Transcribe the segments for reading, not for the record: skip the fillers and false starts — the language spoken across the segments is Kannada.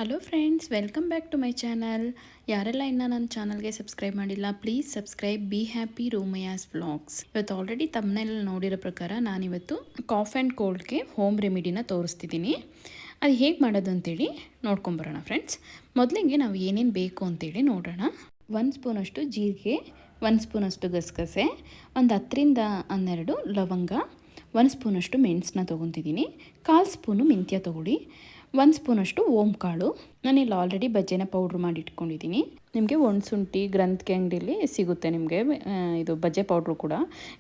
Hello friends, welcome back to my channel. ಯಾರೆಲ್ಲ ಇನ್ನೂ ನನ್ನ ಚಾನಲ್ಗೆ ಸಬ್ಸ್ಕ್ರೈಬ್ ಮಾಡಿಲ್ಲ, ಪ್ಲೀಸ್ ಸಬ್ಸ್ಕ್ರೈಬ್ ಬಿ ಹ್ಯಾಪಿ ರೋಮಯಾಸ್ ವ್ಲಾಗ್ಸ್. ಇವತ್ತು ಆಲ್ರೆಡಿ ತಮ್ಮನೇಲಿ ನೋಡಿರೋ ಪ್ರಕಾರ ನಾನಿವತ್ತು ಕಾಫ್ ಆ್ಯಂಡ್ ಕೋಲ್ಡ್ಗೆ ಹೋಮ್ ರೆಮಿಡಿನ ತೋರಿಸ್ತಿದ್ದೀನಿ. ಅದು ಹೇಗೆ ಮಾಡೋದು ಅಂತೇಳಿ ನೋಡ್ಕೊಂಬರೋಣ ಫ್ರೆಂಡ್ಸ್. ಮೊದಲಿಗೆ ನಾವು ಏನೇನು ಬೇಕು ಅಂತೇಳಿ ನೋಡೋಣ. 1 ಸ್ಪೂನಷ್ಟು ಜೀರಿಗೆ, 1 ಸ್ಪೂನಷ್ಟು ಗಸಗಸೆ, ಒಂದು 10-12 ಲವಂಗ, 1 ಸ್ಪೂನಷ್ಟು ಮೆಣಸನ್ನ ತೊಗೊತಿದ್ದೀನಿ, 1/4 ಸ್ಪೂನು ಮೆಂತ್ಯ ತೊಗೊಳ್ಳಿ, 1 ಸ್ಪೂನಷ್ಟು ಓಮ್ ಕಾಳು. ನಾನಿಲ್ಲಿ ಆಲ್ರೆಡಿ ಬಜ್ಜೆನ ಪೌಡ್ರ್ ಮಾಡಿ ಇಟ್ಕೊಂಡಿದ್ದೀನಿ. ನಿಮಗೆ ಒಣಸುಂಠಿ ಗ್ರಂಥಿಗೆ ಅಂಗಡಿಯಲ್ಲಿ ಸಿಗುತ್ತೆ ನಿಮಗೆ ಇದು ಬಜ್ಜೆ ಪೌಡ್ರು ಕೂಡ.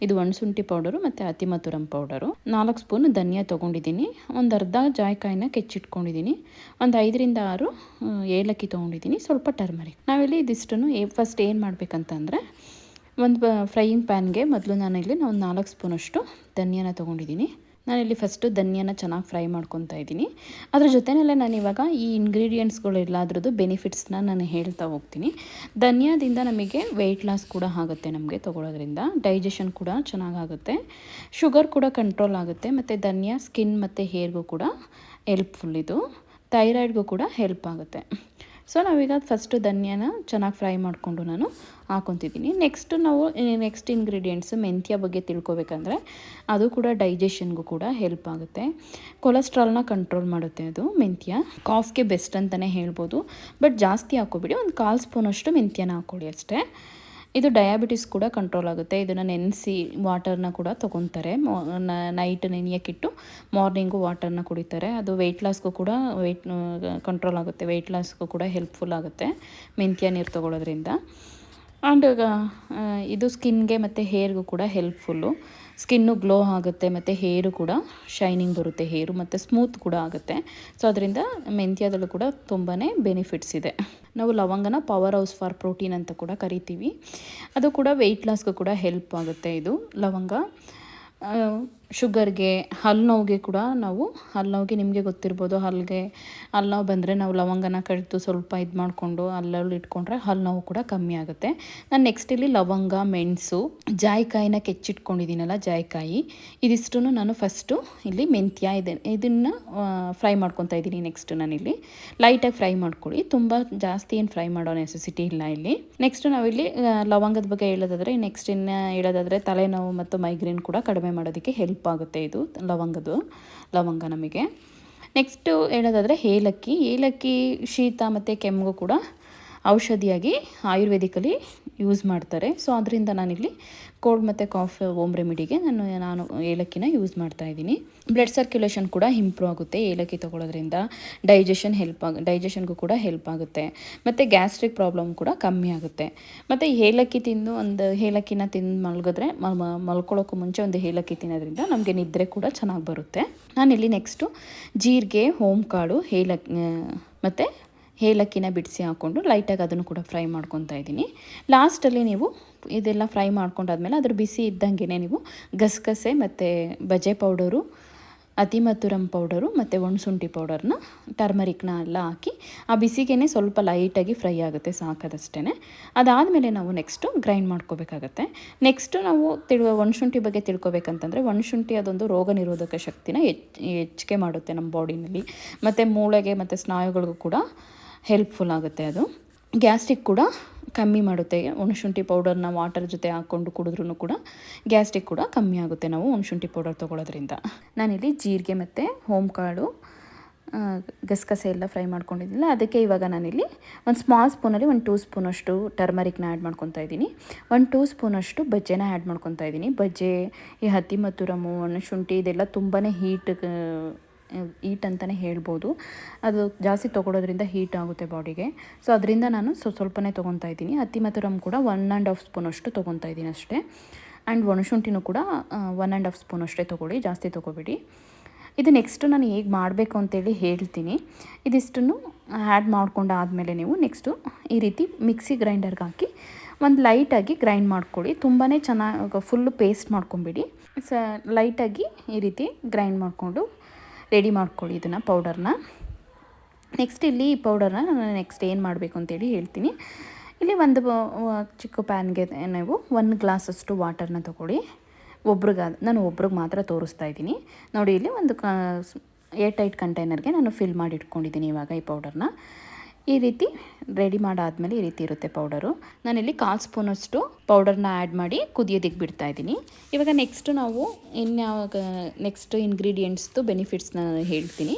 ಇದು ಒಣಸುಂಠಿ ಪೌಡರು ಮತ್ತು ಅತಿಮಧುರಂ ಪೌಡರು. 4 ಸ್ಪೂನ್ ಧನಿಯಾ ತೊಗೊಂಡಿದ್ದೀನಿ, ಒಂದು ಅರ್ಧ ಜಾಯಿಕಾಯಿನ ಕೆಚ್ಚಿಟ್ಕೊಂಡಿದ್ದೀನಿ, ಒಂದು 5-6 ಏಲಕ್ಕಿ ತೊಗೊಂಡಿದ್ದೀನಿ, ಸ್ವಲ್ಪ ಟರ್ಮರಿಕ್. ನಾವಿಲ್ಲಿ ಇದಿಷ್ಟನ್ನು ಫಸ್ಟ್ ಏನು ಮಾಡಬೇಕಂತಂದರೆ, ಒಂದು ಫ್ರೈಯಿಂಗ್ ಪ್ಯಾನ್ಗೆ ಮೊದಲು ನಾನಿಲ್ಲಿ ಒಂದು 4 ಸ್ಪೂನಷ್ಟು ಧನಿಯಾನ ತೊಗೊಂಡಿದ್ದೀನಿ. ನಾನಿಲ್ಲಿ ಫಸ್ಟು ಧನಿಯಾನ ಚೆನ್ನಾಗಿ ಫ್ರೈ ಮಾಡ್ಕೊತಾ ಇದ್ದೀನಿ. ಅದ್ರ ಜೊತೆಯಲ್ಲೇ ನಾನಿವಾಗ ಈ ಇಂಗ್ರೀಡಿಯೆಂಟ್ಸ್ಗಳೆಲ್ಲದ್ರದ್ದು ಬೆನಿಫಿಟ್ಸ್ನ ನಾನು ಹೇಳ್ತಾ ಹೋಗ್ತೀನಿ. ಧನಿಯಾದಿಂದ ನಮಗೆ ವೆಯ್ಟ್ ಲಾಸ್ ಕೂಡ ಆಗುತ್ತೆ, ನಮಗೆ ತೊಗೊಳೋದ್ರಿಂದ ಡೈಜೆಷನ್ ಕೂಡ ಚೆನ್ನಾಗಾಗುತ್ತೆ, ಶುಗರ್ ಕೂಡ ಕಂಟ್ರೋಲ್ ಆಗುತ್ತೆ, ಮತ್ತು ಧನಿಯಾ ಸ್ಕಿನ್ ಮತ್ತು ಹೇರ್ಗೂ ಕೂಡ ಹೆಲ್ಪ್ಫುಲ್. ಇದು ಥೈರಾಯ್ಡ್ಗೂ ಕೂಡ ಹೆಲ್ಪ್ ಆಗುತ್ತೆ. ಸೊ ನಾವೀಗ ಫಸ್ಟು ಧನಿಯಾನ ಚೆನ್ನಾಗಿ ಫ್ರೈ ಮಾಡಿಕೊಂಡು ನಾನು ಹಾಕೊತಿದ್ದೀನಿ. ನೆಕ್ಸ್ಟ್ ಇಂಗ್ರೀಡಿಯೆಂಟ್ಸು ಮೆಂತ್ಯ ಬಗ್ಗೆ ತಿಳ್ಕೊಬೇಕಂದ್ರೆ, ಅದು ಕೂಡ ಡೈಜೆಷನ್ಗೂ ಕೂಡ ಹೆಲ್ಪ್ ಆಗುತ್ತೆ, ಕೊಲೆಸ್ಟ್ರಾಲ್ನ ಕಂಟ್ರೋಲ್ ಮಾಡುತ್ತೆ ಅದು ಮೆಂತ್ಯ. ಕಾಫ್ಗೆ ಬೆಸ್ಟ್ ಅಂತಲೇ ಹೇಳ್ಬೋದು, ಬಟ್ ಜಾಸ್ತಿ ಹಾಕೋಬಿಡಿ, ಒಂದು 1/4 ಸ್ಪೂನಷ್ಟು ಮೆಂತ್ಯನ ಹಾಕ್ಕೊಳ್ಳಿ ಅಷ್ಟೇ. ಇದು ಡಯಾಬಿಟಿಸ್ ಕೂಡ ಕಂಟ್ರೋಲ್ ಆಗುತ್ತೆ. ಇದನ್ನು ನೆನೆಸಿ ವಾಟರ್ನ ಕೂಡ ತೊಗೊತಾರೆ, ನೈಟ್ ನೆನೆಯೋಕ್ಕಿಟ್ಟು ಮಾರ್ನಿಂಗು ವಾಟರ್ನ ಕುಡಿತಾರೆ. ಅದು ವೆಯ್ಟ್ ಲಾಸ್ಗೂ ಕೂಡ ಕಂಟ್ರೋಲ್ ಆಗುತ್ತೆ, ವೆಯ್ಟ್ ಲಾಸ್ಗೂ ಕೂಡ ಹೆಲ್ಪ್ಫುಲ್ ಆಗುತ್ತೆ ಮೆಂತ್ಯ ನೀರು ತೊಗೊಳೋದ್ರಿಂದ. ಆ್ಯಂಡ್ ಇದು ಸ್ಕಿನ್ಗೆ ಮತ್ತು ಹೇರ್ಗೂ ಕೂಡ ಹೆಲ್ಪ್ಫುಲ್ಲು. ಸ್ಕಿನ್ನು ಗ್ಲೋ ಆಗುತ್ತೆ, ಮತ್ತು ಹೇರು ಕೂಡ ಶೈನಿಂಗ್ ಬರುತ್ತೆ, ಹೇರು ಮತ್ತು ಸ್ಮೂತ್ ಕೂಡ ಆಗುತ್ತೆ. ಸೊ ಅದರಿಂದ ಮೆಂತ್ಯದಲ್ಲೂ ಕೂಡ ತುಂಬಾ ಬೆನಿಫಿಟ್ಸ್ ಇದೆ. ನಾವು ಲವಂಗನ ಪವರ್ ಹೌಸ್ ಫಾರ್ ಪ್ರೋಟೀನ್ ಅಂತ ಕೂಡ ಕರಿತೀವಿ. ಅದು ಕೂಡ ವೆಯ್ಟ್ ಲಾಸ್ಗೂ ಕೂಡ ಹೆಲ್ಪ್ ಆಗುತ್ತೆ. ಇದು ಲವಂಗ ಶುಗರ್ಗೆ, ಹಲ್ಲು ನೋವಿಗೆ ಕೂಡ ಹಲ್ಲು ನೋವಿಗೆ ನಿಮಗೆ ಗೊತ್ತಿರ್ಬೋದು, ಹಲ್ಲು ನೋವು ಬಂದರೆ ನಾವು ಲವಂಗನ ಕಡಿದು ಸ್ವಲ್ಪ ಇದು ಮಾಡಿಕೊಂಡು ಹಲ್ಲಲ್ಲಿ ಇಟ್ಕೊಂಡ್ರೆ ಹಲ್ಲು ನೋವು ಕೂಡ ಕಮ್ಮಿ ಆಗುತ್ತೆ. ನಾನು ನೆಕ್ಸ್ಟ್ ಇಲ್ಲಿ ಲವಂಗ, ಮೆಣಸು, ಜಾಯಿಕಾಯಿನ ಕೆಚ್ಚಿಟ್ಕೊಂಡಿದ್ದೀನಲ್ಲ ಜಾಯಿಕಾಯಿ, ಇದಿಷ್ಟು ನಾನು ಫಸ್ಟು ಇಲ್ಲಿ ಮೆಂತ್ಯ ಇದನ್ನು ಫ್ರೈ ಮಾಡ್ಕೊತಾ ಇದ್ದೀನಿ. ನೆಕ್ಸ್ಟ್ ನಾನಿಲ್ಲಿ ಲೈಟಾಗಿ ಫ್ರೈ ಮಾಡ್ಕೊಳ್ಳಿ, ತುಂಬ ಜಾಸ್ತಿ ಏನು ಫ್ರೈ ಮಾಡೋ ನೆಸೆಸಿಟಿ ಇಲ್ಲ ಇಲ್ಲಿ. ನೆಕ್ಸ್ಟ್ ನಾವಿಲ್ಲಿ ಲವಂಗದ ಬಗ್ಗೆ ಹೇಳೋದಾದರೆ ತಲೆನೋವು ಮತ್ತು ಮೈಗ್ರೇನ್ ಕೂಡ ಕಡಿಮೆ ಮಾಡೋದಕ್ಕೆ ಹೆಲ್ಪ್ ಆಗುತ್ತೆ ಇದು ಲವಂಗ ನಮಗೆ. ನೆಕ್ಸ್ಟು ಹೇಳೋದಾದರೆ ಏಲಕ್ಕಿ ಶೀತ ಮತ್ತು ಕೆಮ್ಮಿಗೂ ಕೂಡ ಔಷಧಿಯಾಗಿ ಆಯುರ್ವೇದಿಕಲ್ಲಿ ಯೂಸ್ ಮಾಡ್ತಾರೆ. ಸೊ ಅದರಿಂದ ನಾನಿಲ್ಲಿ ಕೋಲ್ಡ್ ಮತ್ತು ಕಾಫ್ ಹೋಮ್ ರೆಮಿಡಿಗೆ ನಾನು ಏಲಕ್ಕಿನ ಯೂಸ್ ಮಾಡ್ತಾಯಿದ್ದೀನಿ. ಬ್ಲಡ್ ಸರ್ಕ್ಯುಲೇಷನ್ ಕೂಡ ಇಂಪ್ರೂವ್ ಆಗುತ್ತೆ ಏಲಕ್ಕಿ ತೊಗೊಳೋದ್ರಿಂದ. ಡೈಜೆಷನ್ಗೂ ಕೂಡ ಹೆಲ್ಪ್ ಆಗುತ್ತೆ, ಮತ್ತು ಗ್ಯಾಸ್ಟ್ರಿಕ್ ಪ್ರಾಬ್ಲಮ್ ಕೂಡ ಕಮ್ಮಿ ಆಗುತ್ತೆ. ಮತ್ತು ಏಲಕ್ಕಿನ ತಿಂದು ಮಲಗಿದ್ರೆ ಮಲ್ಕೊಳ್ಳೋಕ್ಕೂ ಮುಂಚೆ ಒಂದು ಏಲಕ್ಕಿ ತಿನ್ನೋದ್ರಿಂದ ನಮಗೆ ನಿದ್ರೆ ಕೂಡ ಚೆನ್ನಾಗಿ ಬರುತ್ತೆ. ನಾನಿಲ್ಲಿ ನೆಕ್ಸ್ಟು ಜೀರಿಗೆ, ಓಮ್ ಕಾಳು, ಮತ್ತು ಏಲಕ್ಕಿನ ಬಿಡಿಸಿ ಹಾಕ್ಕೊಂಡು ಲೈಟಾಗಿ ಅದನ್ನು ಕೂಡ ಫ್ರೈ ಮಾಡ್ಕೊತಾ ಇದ್ದೀನಿ. ಲಾಸ್ಟಲ್ಲಿ ನೀವು ಇದೆಲ್ಲ ಫ್ರೈ ಮಾಡ್ಕೊಂಡಾದ್ಮೇಲೆ ಅದ್ರ ಬಿಸಿ ಇದ್ದಂಗೆ ನೀವು ಗಸಗಸೆ ಮತ್ತು ಬಜೆ ಪೌಡರು, ಅತಿಮಧುರಂ ಪೌಡರು ಮತ್ತು ಒಣಸುಂಠಿ ಪೌಡರ್ನ, ಟರ್ಮರಿಕ್ನ ಎಲ್ಲ ಹಾಕಿ ಆ ಬಿಸಿಗೆ ಸ್ವಲ್ಪ ಲೈಟಾಗಿ ಫ್ರೈ ಆಗುತ್ತೆ, ಸಾಕದಷ್ಟೇ. ಅದಾದಮೇಲೆ ನಾವು ನೆಕ್ಸ್ಟು ಗ್ರೈಂಡ್ ಮಾಡ್ಕೋಬೇಕಾಗತ್ತೆ. ನೆಕ್ಸ್ಟು ನಾವು ಒಣಸುಂಠಿ ಬಗ್ಗೆ ತಿಳ್ಕೊಬೇಕಂತಂದರೆ, ಒಣಸುಂಠಿ ಅದೊಂದು ರೋಗ ನಿರೋಧಕ ಶಕ್ತಿನ ಹೆಚ್ಚಿಗೆ ಮಾಡುತ್ತೆ ನಮ್ಮ ಬಾಡಿನಲ್ಲಿ, ಮತ್ತು ಮೂಳೆಗೆ ಮತ್ತು ಸ್ನಾಯುಗಳಿಗೂ ಕೂಡ ಹೆಲ್ಪ್ಫುಲ್ ಆಗುತ್ತೆ. ಅದು ಗ್ಯಾಸ್ಟ್ರಿಕ್ ಕೂಡ ಕಮ್ಮಿ ಮಾಡುತ್ತೆ. ಒಣಶುಂಠಿ ಪೌಡರ್ನ ವಾಟರ್ ಜೊತೆ ಹಾಕ್ಕೊಂಡು ಕುಡಿದ್ರೂ ಕೂಡ ಗ್ಯಾಸ್ಟ್ರಿಕ್ ಕೂಡ ಕಮ್ಮಿ ಆಗುತ್ತೆ ನಾವು ಒಣಶುಂಠಿ ಪೌಡರ್ ತೊಗೊಳೋದ್ರಿಂದ. ನಾನಿಲ್ಲಿ ಜೀರಿಗೆ ಮತ್ತು ಓಮ್ ಕಾಳು, ಗಸಗಸೆ ಎಲ್ಲ ಫ್ರೈ ಮಾಡ್ಕೊಂಡಿದ್ದಿಲ್ಲ, ಅದಕ್ಕೆ ಇವಾಗ ನಾನಿಲ್ಲಿ ಒಂದು ಸ್ಮಾಲ್ ಸ್ಪೂನಲ್ಲಿ 2 ಸ್ಪೂನಷ್ಟು ಟರ್ಮರಿಕ್ನ ಆ್ಯಡ್ ಮಾಡ್ಕೊತಾ ಇದ್ದೀನಿ, 2 ಸ್ಪೂನಷ್ಟು ಬಜ್ಜೆನ ಆ್ಯಡ್ ಮಾಡ್ಕೊತಾ ಇದ್ದೀನಿ. ಬಜ್ಜೆ, ಈ ಅತಿಮಧುರಮು, ಒಣಶುಂಠಿ ಇದೆಲ್ಲ ತುಂಬಾ ಹೀಟ್ ಅಂತಲೇ ಹೇಳ್ಬೋದು. ಅದು ಜಾಸ್ತಿ ತೊಗೊಳೋದ್ರಿಂದ ಹೀಟ್ ಆಗುತ್ತೆ ಬಾಡಿಗೆ. ಸೊ ಅದರಿಂದ ನಾನು ಸ್ವಲ್ಪನೇ ತೊಗೊತಾ ಇದ್ದೀನಿ. ಅತಿಮಧುರಂ ಕೂಡ 1.5 ಸ್ಪೂನಷ್ಟು ತೊಗೊತಾ ಇದ್ದೀನಿ ಅಷ್ಟೇ. ಆ್ಯಂಡ್ ಒಣಶುಂಠಿನೂ ಕೂಡ 1.5 ಸ್ಪೂನ್ ಅಷ್ಟೇ ತೊಗೊಳ್ಳಿ, ಜಾಸ್ತಿ ತೊಗೊಬೇಡಿ. ಇದು ನೆಕ್ಸ್ಟು ನಾನು ಹೇಗೆ ಮಾಡಬೇಕು ಅಂತೇಳಿ ಹೇಳ್ತೀನಿ. ಇದಿಷ್ಟನ್ನು ಆ್ಯಡ್ ಮಾಡ್ಕೊಂಡಾದಮೇಲೆ ನೀವು ನೆಕ್ಸ್ಟು ಈ ರೀತಿ ಮಿಕ್ಸಿ ಗ್ರೈಂಡರ್ಗೆ ಹಾಕಿ ಒಂದು ಲೈಟಾಗಿ ಗ್ರೈಂಡ್ ಮಾಡ್ಕೊಳ್ಳಿ. ತುಂಬಾ ಚೆನ್ನಾಗಿ ಫುಲ್ಲು ಪೇಸ್ಟ್ ಮಾಡ್ಕೊಂಬಿಡಿ, ಲೈಟಾಗಿ ಈ ರೀತಿ ಗ್ರೈಂಡ್ ಮಾಡಿಕೊಂಡು ರೆಡಿ ಮಾಡ್ಕೊಳ್ಳಿ ಇದನ್ನು, ಪೌಡರ್ನ. ನೆಕ್ಸ್ಟ್ ಇಲ್ಲಿ ಈ ಪೌಡರ್ನ ನಾನು ನೆಕ್ಸ್ಟ್ ಏನು ಮಾಡಬೇಕು ಅಂತೇಳಿ ಹೇಳ್ತೀನಿ. ಇಲ್ಲಿ ಒಂದು ಚಿಕ್ಕ ಪ್ಯಾನ್ಗೆ ನೀವು 1 ಗ್ಲಾಸಷ್ಟು ವಾಟರ್ನ ತೊಗೊಳ್ಳಿ. ನಾನು ಒಬ್ರಿಗೆ ಮಾತ್ರ ತೋರಿಸ್ತಾ ಇದ್ದೀನಿ ನೋಡಿ. ಇಲ್ಲಿ ಒಂದು ಏರ್ ಟೈಟ್ ಕಂಟೈನರ್ಗೆ ನಾನು ಫಿಲ್ ಮಾಡಿ ಇಟ್ಕೊಂಡಿದ್ದೀನಿ ಇವಾಗ ಈ ಪೌಡರ್ನ. ಈ ರೀತಿ ರೆಡಿ ಮಾಡಾದಮೇಲೆ ಈ ರೀತಿ ಇರುತ್ತೆ ಪೌಡರು. ನಾನಿಲ್ಲಿ 1/4 ಸ್ಪೂನಷ್ಟು ಪೌಡರ್ನ ಆ್ಯಡ್ ಮಾಡಿ ಕುದಿಯೋದಕ್ಕೆ ಬಿಡ್ತಾಯಿದ್ದೀನಿ. ಇವಾಗ ನೆಕ್ಸ್ಟ್ ಇಂಗ್ರೀಡಿಯೆಂಟ್ಸ್ದು ಬೆನಿಫಿಟ್ಸ್ನ ನಾನು ಹೇಳ್ತೀನಿ.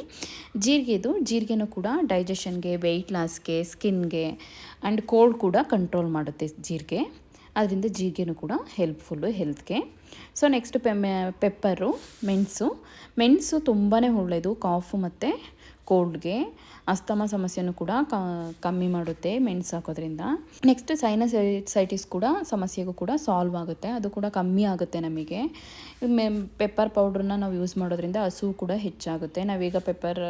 ಜೀರಿಗೆನೂ ಕೂಡ ಡೈಜೆಷನ್ಗೆ, ವೆಯ್ಟ್ ಲಾಸ್ಗೆ, ಸ್ಕಿನ್ಗೆ ಆ್ಯಂಡ್ ಕೋಲ್ಡ್ ಕೂಡ ಕಂಟ್ರೋಲ್ ಮಾಡುತ್ತೆ ಜೀರಿಗೆ. ಅದರಿಂದ ಜೀರಿಗೆನೂ ಕೂಡ ಹೆಲ್ಪ್ಫುಲ್ಲು ಹೆಲ್ತ್ಗೆ. ಸೊ ನೆಕ್ಸ್ಟ್ ಪೆಪ್ಪರು, ಮೆಣಸು ತುಂಬಾ ಒಳ್ಳೆಯದು ಕಾಫು ಮತ್ತು ಕೋಲ್ಡ್ಗೆ. ಅಸ್ತಮಾ ಸಮಸ್ಯೆನೂ ಕೂಡ ಕಮ್ಮಿ ಮಾಡುತ್ತೆ ಮೆಣಸು ಹಾಕೋದ್ರಿಂದ. ನೆಕ್ಸ್ಟ್ ಸೈನಸೈಟಿಸ್ ಕೂಡ ಸಮಸ್ಯೆಗೂ ಕೂಡ ಸಾಲ್ವ್ ಆಗುತ್ತೆ, ಅದು ಕೂಡ ಕಮ್ಮಿ ಆಗುತ್ತೆ ನಮಗೆ. ಪೆಪ್ಪರ್ ಪೌಡ್ರನ್ನ ನಾವು ಯೂಸ್ ಮಾಡೋದ್ರಿಂದ ಹಸುವು ಕೂಡ ಹೆಚ್ಚಾಗುತ್ತೆ. ನಾವೀಗ ಪೆಪ್ಪರ್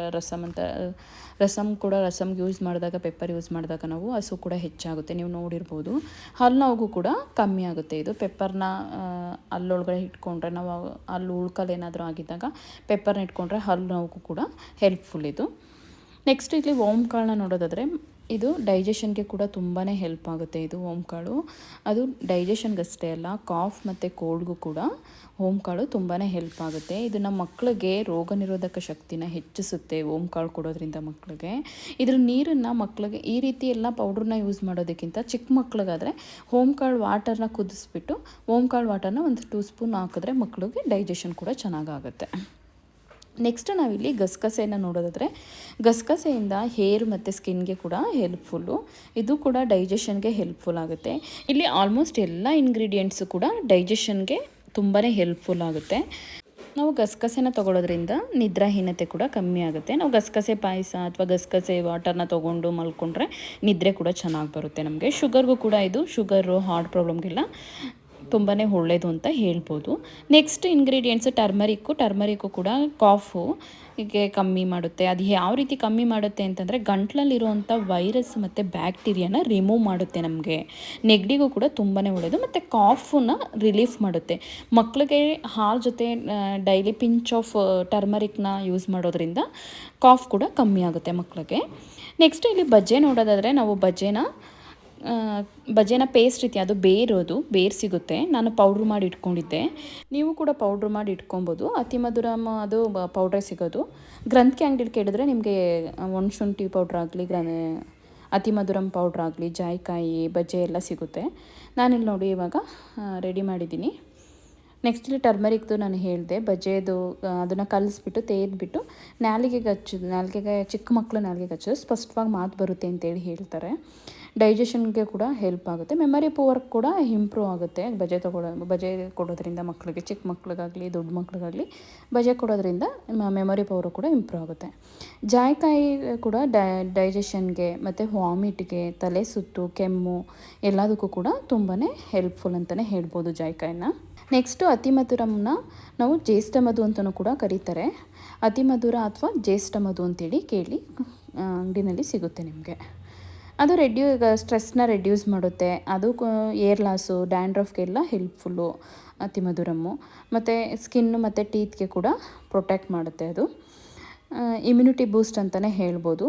ರಸಮ್ಗೆ ಯೂಸ್ ಮಾಡಿದಾಗ, ಪೆಪ್ಪರ್ ಯೂಸ್ ಮಾಡಿದಾಗ ನಾವು ಹಸು ಕೂಡ ಹೆಚ್ಚಾಗುತ್ತೆ, ನೀವು ನೋಡಿರ್ಬೋದು. ಹಲ್ಲು ನೋವಿಗೂ ಕೂಡ ಕಮ್ಮಿ ಆಗುತ್ತೆ ಇದು. ಪೆಪ್ಪರ್ನ ಹಲ್ಲೊಳಗಡೆ ಇಟ್ಕೊಂಡ್ರೆ, ನಾವು ಹಲ್ಲು ಉಳ್ಕಲ್ ಏನಾದರೂ ಆಗಿದ್ದಾಗ ಪೆಪ್ಪರ್ನ ಇಟ್ಕೊಂಡ್ರೆ ಹಲ್ಲು ನೋವಿಗೂ ಕೂಡ ಹೆಲ್ಪ್ಫುಲ್ ಇದು. ನೆಕ್ಸ್ಟ್ ಇಲ್ಲಿ ಓಂಕಾಳನ್ನ ನೋಡೋದಾದರೆ, ಇದು ಡೈಜೆಷನ್ಗೆ ಕೂಡ ತುಂಬಾ ಹೆಲ್ಪ್ ಆಗುತ್ತೆ. ಇದು ಓಂಕಾಳು ಅದು ಡೈಜೆಷನ್ಗಷ್ಟೇ ಅಲ್ಲ, ಕಾಫ್ ಮತ್ತು ಕೋಲ್ಡ್ಗೂ ಕೂಡ ಓಂಕಾಳು ತುಂಬಾ ಹೆಲ್ಪ್ ಆಗುತ್ತೆ. ಇದು ನಮ್ಮ ಮಕ್ಕಳಿಗೆ ರೋಗ ನಿರೋಧಕ ಶಕ್ತಿನ ಹೆಚ್ಚಿಸುತ್ತೆ ಓಂಕಾಳು ಕೊಡೋದ್ರಿಂದ ಮಕ್ಕಳಿಗೆ. ಇದ್ರ ನೀರನ್ನು ಮಕ್ಕಳಿಗೆ ಈ ರೀತಿ ಎಲ್ಲ ಪೌಡ್ರನ್ನ ಯೂಸ್ ಮಾಡೋದಕ್ಕಿಂತ ಚಿಕ್ಕ ಮಕ್ಳಿಗಾದರೆ ಓಂಕಾಳು ವಾಟರ್ನ ಕುದಿಸ್ಬಿಟ್ಟು ಓಂಕಾಳು ವಾಟರ್ನ ಒಂದು 2 ಸ್ಪೂನ್ ಹಾಕಿದ್ರೆ ಮಕ್ಕಳಿಗೆ ಡೈಜೆಷನ್ ಕೂಡ ಚೆನ್ನಾಗಾಗುತ್ತೆ. ನೆಕ್ಸ್ಟ್ ನಾವಿಲ್ಲಿ ಗಸಗಸೆಯನ್ನು ನೋಡೋದಾದರೆ, ಗಸಗಸೆಯಿಂದ ಹೇರ್ ಮತ್ತು ಸ್ಕಿನ್ಗೆ ಕೂಡ ಹೆಲ್ಪ್ಫುಲ್ಲು. ಇದು ಕೂಡ ಡೈಜೆಷನ್ಗೆ ಹೆಲ್ಪ್ಫುಲ್ ಆಗುತ್ತೆ. ಇಲ್ಲಿ ಆಲ್ಮೋಸ್ಟ್ ಎಲ್ಲ ಇಂಗ್ರೀಡಿಯೆಂಟ್ಸು ಕೂಡ ಡೈಜೆಷನ್ಗೆ ತುಂಬಾ ಹೆಲ್ಪ್ಫುಲ್ ಆಗುತ್ತೆ. ನಾವು ಗಸಗಸೆನ ತೊಗೊಳೋದ್ರಿಂದ ನಿದ್ರಾಹೀನತೆ ಕೂಡ ಕಮ್ಮಿ ಆಗುತ್ತೆ. ನಾವು ಗಸಗಸೆ ಪಾಯಸ ಅಥವಾ ಗಸಗಸೆ ವಾಟರ್ನ ತೊಗೊಂಡು ಮಲ್ಕೊಂಡ್ರೆ ನಿದ್ರೆ ಕೂಡ ಚೆನ್ನಾಗಿ ಬರುತ್ತೆ ನಮಗೆ. ಶುಗರ್ಗೂ ಕೂಡ ಇದು ಹಾರ್ಟ್ ಪ್ರಾಬ್ಲಮ್ಗೆಲ್ಲ ತುಂಬಾ ಒಳ್ಳೆಯದು ಅಂತ ಹೇಳ್ಬೋದು. ನೆಕ್ಸ್ಟ್ ಇಂಗ್ರೀಡಿಯೆಂಟ್ಸು ಟರ್ಮರಿಕ್ಕು ಕೂಡ ಕಾಫಿಗೆ ಕಮ್ಮಿ ಮಾಡುತ್ತೆ. ಅದು ಯಾವ ರೀತಿ ಕಮ್ಮಿ ಮಾಡುತ್ತೆ ಅಂತಂದರೆ, ಗಂಟ್ಲಲ್ಲಿರುವಂಥ ವೈರಸ್ ಮತ್ತು ಬ್ಯಾಕ್ಟೀರಿಯಾನ ರಿಮೂವ್ ಮಾಡುತ್ತೆ ನಮಗೆ. ನೆಗಡಿಗೂ ಕೂಡ ತುಂಬಾ ಒಳ್ಳೆಯದು ಮತ್ತು ಕಾಫನ್ನ ರಿಲೀಫ್ ಮಾಡುತ್ತೆ. ಮಕ್ಕಳಿಗೆ ಹಾಲು ಜೊತೆ ಡೈಲಿ ಪಿಂಚ್ ಆಫ್ ಟರ್ಮರಿಕ್ನ ಯೂಸ್ ಮಾಡೋದ್ರಿಂದ ಕಾಫ್ ಕೂಡ ಕಮ್ಮಿ ಆಗುತ್ತೆ ಮಕ್ಕಳಿಗೆ. ನೆಕ್ಸ್ಟ್ ಇಲ್ಲಿ ಬಜ್ಜೆ ನೋಡೋದಾದರೆ, ನಾವು ಬಜ್ಜೆನ ಪೇಸ್ಟ್ ರೀತಿ, ಅದು ಬೇರು ಸಿಗುತ್ತೆ, ನಾನು ಪೌಡ್ರ್ ಮಾಡಿ ಇಟ್ಕೊಂಡಿದ್ದೆ. ನೀವು ಕೂಡ ಪೌಡ್ರ್ ಮಾಡಿ ಇಟ್ಕೊಬೋದು. ಅತಿ ಮಧುರಮ್ ಅದು ಪೌಡ್ರೇ ಸಿಗೋದು. ಗ್ರಂಥಿಗೆ ಅಂಗಡಿಲಿ ಕೇಳಿದ್ರೆ ನಿಮಗೆ ಒಣಶುಂಠಿ ಪೌಡ್ರ್ ಆಗಲಿ, ಅತಿ ಮಧುರಮ್ ಪೌಡ್ರ್ ಆಗಲಿ, ಜಾಯಿಕಾಯಿ ಬಜ್ಜೆ ಎಲ್ಲ ಸಿಗುತ್ತೆ. ನಾನಿಲ್ಲಿ ನೋಡಿ ಇವಾಗ ರೆಡಿ ಮಾಡಿದ್ದೀನಿ. ನೆಕ್ಸ್ಟ್ ಇಲ್ಲಿ ಟರ್ಮರಿಕ್ದು ನಾನು ಹೇಳಿದೆ, ಬಜ್ಜೆದು ಅದನ್ನು ಕಲಿಸ್ಬಿಟ್ಟು ತೇದ್ಬಿಟ್ಟು ನಾಲಿಗೆಗೆ ಚಿಕ್ಕ ಮಕ್ಕಳು ನಾಲಿಗೆಗೆ ಹಚ್ಚೋದು ಸ್ಪಷ್ಟವಾಗಿ ಮಾತು ಬರುತ್ತೆ ಅಂತೇಳಿ ಹೇಳ್ತಾರೆ. ಡೈಜೆಷನ್ಗೆ ಕೂಡ ಹೆಲ್ಪ್ ಆಗುತ್ತೆ. ಮೆಮೊರಿ ಪವರ್ ಕೂಡ ಇಂಪ್ರೂವ್ ಆಗುತ್ತೆ ಬಜೆ ಕೊಡೋದ್ರಿಂದ ಮಕ್ಕಳಿಗೆ, ಚಿಕ್ಕ ಮಕ್ಳಿಗಾಗಲಿ ದೊಡ್ಡ ಮಕ್ಳಿಗಾಗಲಿ ಬಜೆ ಕೊಡೋದ್ರಿಂದ ಮೆಮೊರಿ ಪವರು ಕೂಡ ಇಂಪ್ರೂವ್ ಆಗುತ್ತೆ. ಜಾಯಿಕಾಯಿ ಕೂಡ ಡೈಜೆಷನ್ಗೆ ಮತ್ತು ವಾಮಿಟ್ಗೆ, ತಲೆ ಸುತ್ತು, ಕೆಮ್ಮು ಎಲ್ಲದಕ್ಕೂ ಕೂಡ ತುಂಬಾ ಹೆಲ್ಪ್ಫುಲ್ ಅಂತಲೇ ಹೇಳ್ಬೋದು ಜಾಯಿಕಾಯಿನ. ನೆಕ್ಸ್ಟು ಅತಿಮಧುರಮ್ನ ನಾವು ಜ್ಯೇಷ್ಠ ಮಧು ಅಂತಲೂ ಕೂಡ ಕರೀತಾರೆ. ಅತಿಮಧುರ ಅಥವಾ ಜ್ಯೇಷ್ಠ ಮಧು ಅಂತೇಳಿ ಕೇಳಿ ಅಂಗಡಿನಲ್ಲಿ ಸಿಗುತ್ತೆ ನಿಮಗೆ. ಅದು ಸ್ಟ್ರೆಸ್ನ ರೆಡ್ಯೂಸ್ ಮಾಡುತ್ತೆ. ಅದು ಏರ್ ಲಾಸು, ಡ್ಯಾಂಡ್ರಫ್ಗೆಲ್ಲ ಹೆಲ್ಪ್ಫುಲ್ಲು ಅತಿಮಧುರಮ್ಮು. ಮತ್ತು ಸ್ಕಿನ್ನು ಮತ್ತು ಟೀತ್ಗೆ ಕೂಡ ಪ್ರೊಟೆಕ್ಟ್ ಮಾಡುತ್ತೆ. ಅದು ಇಮ್ಯುನಿಟಿ ಬೂಸ್ಟ್ ಅಂತಲೇ ಹೇಳ್ಬೋದು.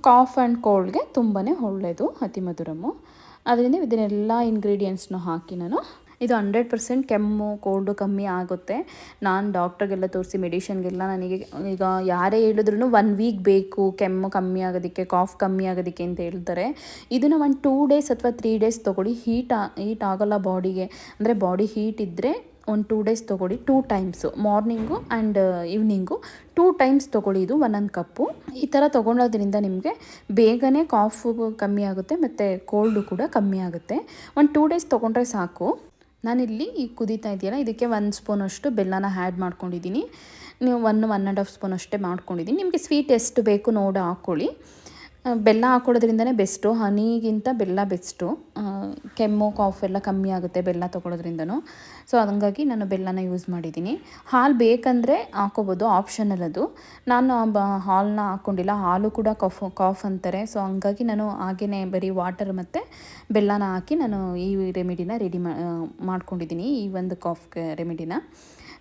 ಕಾಫ್ ಆ್ಯಂಡ್ ಕೋಲ್ಡ್ಗೆ ತುಂಬಾ ಒಳ್ಳೆಯದು ಅತಿಮಧುರಮ್ಮು. ಅದರಿಂದ ಇದನ್ನೆಲ್ಲ ಇಂಗ್ರೀಡಿಯೆಂಟ್ಸ್ನ ಹಾಕಿ ಇದು 100% ಕೆಮ್ಮು ಕೋಲ್ಡು ಕಮ್ಮಿ ಆಗುತ್ತೆ. ನಾನು ಡಾಕ್ಟ್ರಿಗೆಲ್ಲ ತೋರಿಸಿ ಮೆಡಿಷನ್ಗೆಲ್ಲ ನನಗೆ ಈಗ ಯಾರೇ ಹೇಳಿದ್ರು 1 ವೀಕ್ ಬೇಕು ಕೆಮ್ಮು ಕಮ್ಮಿ ಆಗೋದಕ್ಕೆ, ಕಾಫ್ ಕಮ್ಮಿ ಆಗೋದಕ್ಕೆ ಅಂತ ಹೇಳ್ತಾರೆ. ಇದನ್ನು 2 ಡೇಸ್ ಅಥವಾ 3 ಡೇಸ್ ತೊಗೊಳ್ಳಿ. ಹೀಟ್ ಆಗೋಲ್ಲ ಬಾಡಿಗೆ, ಅಂದರೆ ಬಾಡಿ ಹೀಟ್ ಇದ್ದರೆ 2 ಡೇಸ್ ತೊಗೊಳ್ಳಿ. 2 times, morning and evening 2 times ತೊಗೊಳ್ಳಿ. ಇದು 1 ಕಪ್ಪು. ಈ ಥರ ತೊಗೊಳೋದ್ರಿಂದ ನಿಮಗೆ ಬೇಗನೆ ಕಾಫು ಕಮ್ಮಿ ಆಗುತ್ತೆ ಮತ್ತು ಕೋಲ್ಡು ಕೂಡ ಕಮ್ಮಿ ಆಗುತ್ತೆ. 2 ಡೇಸ್ ತೊಗೊಂಡ್ರೆ ಸಾಕು. ನಾನಿಲ್ಲಿ ಈಗ ಕುದೀತಾ ಇದೆಯಲ್ಲ, ಇದಕ್ಕೆ 1 ಸ್ಪೂನಷ್ಟು ಬೆಲ್ಲನ ಆ್ಯಡ್ ಮಾಡ್ಕೊಂಡಿದ್ದೀನಿ. ನೀವು 1.5 ಸ್ಪೂನ್ ಅಷ್ಟೇ ಮಾಡ್ಕೊಂಡಿದ್ದೀನಿ. ನಿಮಗೆ ಸ್ವೀಟ್ ಎಷ್ಟು ಬೇಕು ನೋಡಿ ಹಾಕ್ಕೊಳ್ಳಿ. ಬೆಲ್ಲ ಹಾಕ್ಕೊಳ್ಳೋದ್ರಿಂದನೇ ಬೆಸ್ಟು, ಹನಿಗಿಂತ ಬೆಲ್ಲ ಬೆಸ್ಟು. ಕೆಮ್ಮು ಕಾಫ್ ಎಲ್ಲ ಕಮ್ಮಿ ಆಗುತ್ತೆ ಬೆಲ್ಲ ತೊಗೊಳೋದ್ರಿಂದನೂ. ಸೊ ಹಂಗಾಗಿ ನಾನು ಬೆಲ್ಲನ ಯೂಸ್ ಮಾಡಿದ್ದೀನಿ. ಹಾಲು ಬೇಕಂದರೆ ಹಾಕೋಬೋದು, ಆಪ್ಷನಲ್ ಅದು. ನಾನು ಹಾಲನ್ನ ಹಾಕ್ಕೊಂಡಿಲ್ಲ, ಹಾಲು ಕೂಡ ಕಾಫ್ ಅಂತಾರೆ. ಸೊ ಹಂಗಾಗಿ ನಾನು ಹಾಗೇ ಬರೀ ವಾಟರ್ ಮತ್ತು ಬೆಲ್ಲನ ಹಾಕಿ ನಾನು ಈ ರೆಮಿಡಿನ ರೆಡಿ ಮಾಡ್ಕೊಂಡಿದ್ದೀನಿ, ಈ ಒಂದು ಕಾಫ್ ರೆಮಿಡಿನ.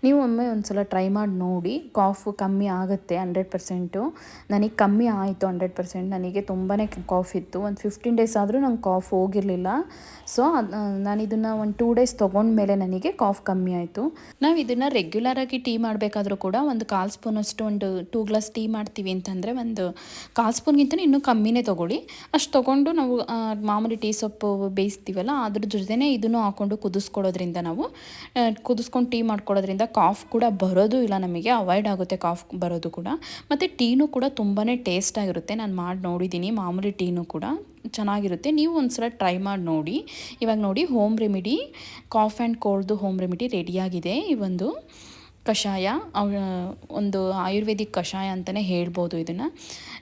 ನೀವು ಒಮ್ಮೆ ಒಂದು ಸಲ ಟ್ರೈ ಮಾಡಿ ನೋಡಿ, ಕಾಫ್ ಕಮ್ಮಿ ಆಗುತ್ತೆ 100%. ನನಗೆ ಕಮ್ಮಿ ಆಯಿತು 100%. ನನಗೆ ತುಂಬಾ ಕಾಫ್ ಇತ್ತು. ಒಂದು 15 ಡೇಸ್ ಆದರೂ ನಂಗೆ ಕಾಫ್ ಹೋಗಿರಲಿಲ್ಲ. ಸೊ ನಾನು ಇದನ್ನು ಒಂದು 2 ಡೇಸ್ ತೊಗೊಂಡ್ಮೇಲೆ ನನಗೆ ಕಾಫ್ ಕಮ್ಮಿ ಆಯಿತು. ನಾವು ಇದನ್ನು ರೆಗ್ಯುಲರಾಗಿ ಟೀ ಮಾಡಬೇಕಾದ್ರೂ ಕೂಡ ಒಂದು 1/4 ಸ್ಪೂನಷ್ಟು, ಒಂದು 2 ಗ್ಲಾಸ್ ಟೀ ಮಾಡ್ತೀವಿ ಅಂತಂದರೆ ಒಂದು 1/4 ಸ್ಪೂನ್ಗಿಂತ ಇನ್ನೂ ಕಮ್ಮಿನೇ ತೊಗೊಳ್ಳಿ. ಅಷ್ಟು ತೊಗೊಂಡು ನಾವು ಮಾಮೂಲಿ ಟೀ ಸೊಪ್ಪು ಬೇಯಿಸ್ತೀವಲ್ಲ ಅದ್ರ ಜೊತೆನೇ ಇದನ್ನು ಹಾಕ್ಕೊಂಡು ಕುದಿಸ್ಕೊಳ್ಳೋದ್ರಿಂದ, ನಾವು ಕುದಿಸ್ಕೊಂಡು ಟೀ ಮಾಡ್ಕೊಳ್ಳೋದ್ರಿಂದ ಕಾಫ್ ಕೂಡ ಬರೋದು ಇಲ್ಲ, ನಮಗೆ ಅವಾಯ್ಡ್ ಆಗುತ್ತೆ ಕಾಫ್ ಬರೋದು ಕೂಡ. ಮತ್ತು ಟೀನೂ ಕೂಡ ತುಂಬಾ ಟೇಸ್ಟಾಗಿರುತ್ತೆ. ನಾನು ಮಾಡಿ ನೋಡಿದ್ದೀನಿ, ಮಾಮೂಲಿ ಟೀನೂ ಕೂಡ ಚೆನ್ನಾಗಿರುತ್ತೆ. ನೀವು ಒಂದ್ಸಲ ಟ್ರೈ ಮಾಡಿ ನೋಡಿ. ಇವಾಗ ನೋಡಿ, ಹೋಮ್ ರೆಮಿಡಿ, ಕಾಫ್ ಆ್ಯಂಡ್ ಕೋಲ್ಡ್ದು ಹೋಮ್ ರೆಮಿಡಿ ರೆಡಿಯಾಗಿದೆ. ಈ ಒಂದು ಕಷಾಯ ಒಂದು ಆಯುರ್ವೇದಿಕ್ ಕಷಾಯ ಅಂತಲೇ ಹೇಳ್ಬೋದು ಇದನ್ನು.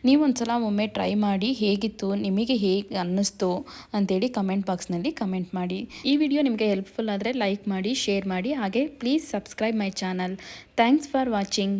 ನೀವು ಒಂದ್ಸಲ ಒಮ್ಮೆ ಟ್ರೈ ಮಾಡಿ, ಹೇಗಿತ್ತು, ನಿಮಗೆ ಹೇಗೆ ಅನ್ನಿಸ್ತು ಅಂತೇಳಿ ಕಮೆಂಟ್ ಬಾಕ್ಸ್ನಲ್ಲಿ ಕಮೆಂಟ್ ಮಾಡಿ. ಈ ವಿಡಿಯೋ ನಿಮಗೆ ಹೆಲ್ಪ್ಫುಲ್ ಆದರೆ ಲೈಕ್ ಮಾಡಿ, ಶೇರ್ ಮಾಡಿ, ಹಾಗೆ please subscribe my channel. Thanks for watching.